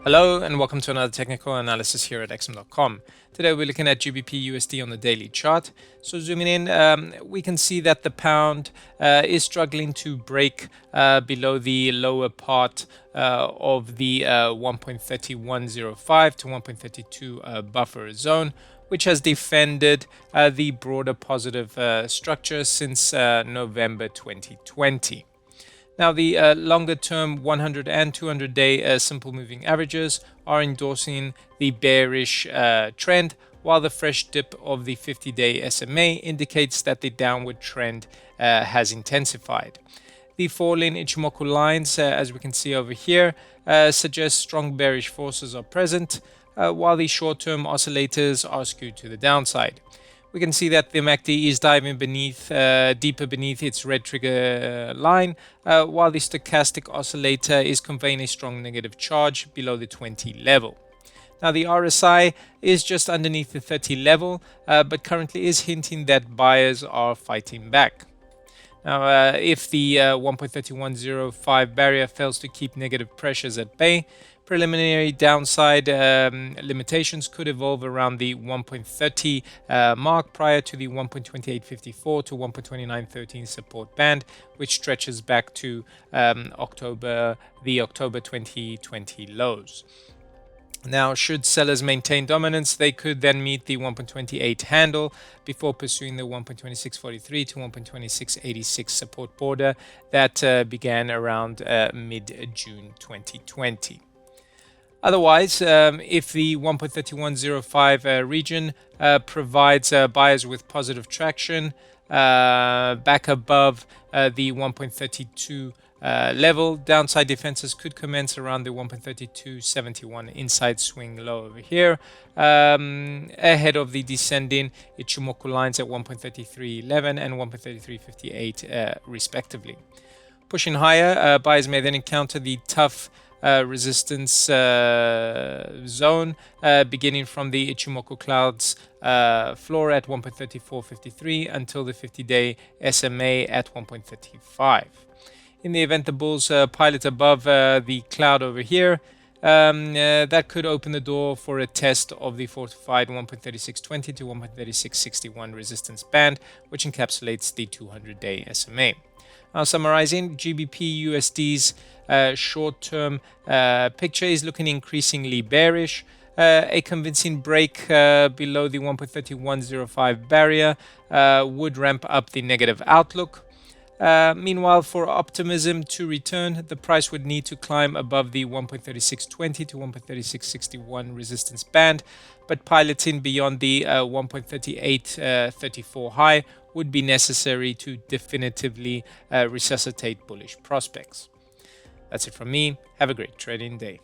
Hello and welcome to another technical analysis here at xm.com. Today we're looking at GBPUSD on the daily chart. So zooming in, we can see that the pound is struggling to break below the lower part of the 1.3105 to 1.32 buffer zone, which has defended the broader positive structure since November 2020. Now, the longer-term 100 and 200-day simple moving averages are endorsing the bearish trend, while the fresh dip of the 50-day SMA indicates that the downward trend has intensified. The falling Ichimoku lines, as we can see over here, suggest strong bearish forces are present, while the short-term oscillators are skewed to the downside. We can see that the MACD is diving deeper beneath its red trigger line, while the stochastic oscillator is conveying a strong negative charge below the 20 level. Now, the RSI is just underneath the 30 level, but currently is hinting that buyers are fighting back. Now, if the 1.3105 barrier fails to keep negative pressures at bay, preliminary downside limitations could evolve around the 1.30 mark prior to the 1.2854 to 1.2913 support band, which stretches back to October 2020 lows. Now, should sellers maintain dominance, they could then meet the 1.28 handle before pursuing the 1.2643 to 1.2686 support border that began around mid-June 2020. Otherwise, if the 1.3105 region provides buyers with positive traction back above the 1.32 level, downside defenses could commence around the 1.3271 inside swing low over here, ahead of the descending Ichimoku lines at 1.3311 and 1.3358 respectively. Pushing higher, buyers may then encounter the tough resistance zone beginning from the Ichimoku clouds floor at 1.3453 until the 50-day SMA at 1.35. In the event the bulls pilot above the cloud over here, that could open the door for a test of the fortified 1.3620 to 1.3661 resistance band, which encapsulates the 200-day SMA. Now, summarizing, GBPUSD's short-term picture is looking increasingly bearish. A convincing break below the 1.3105 barrier would ramp up the negative outlook. Meanwhile, for optimism to return, the price would need to climb above the 1.3620 to 1.3661 resistance band, but piloting beyond the 1.3834 high would be necessary to definitively resuscitate bullish prospects. That's it from me. Have a great trading day.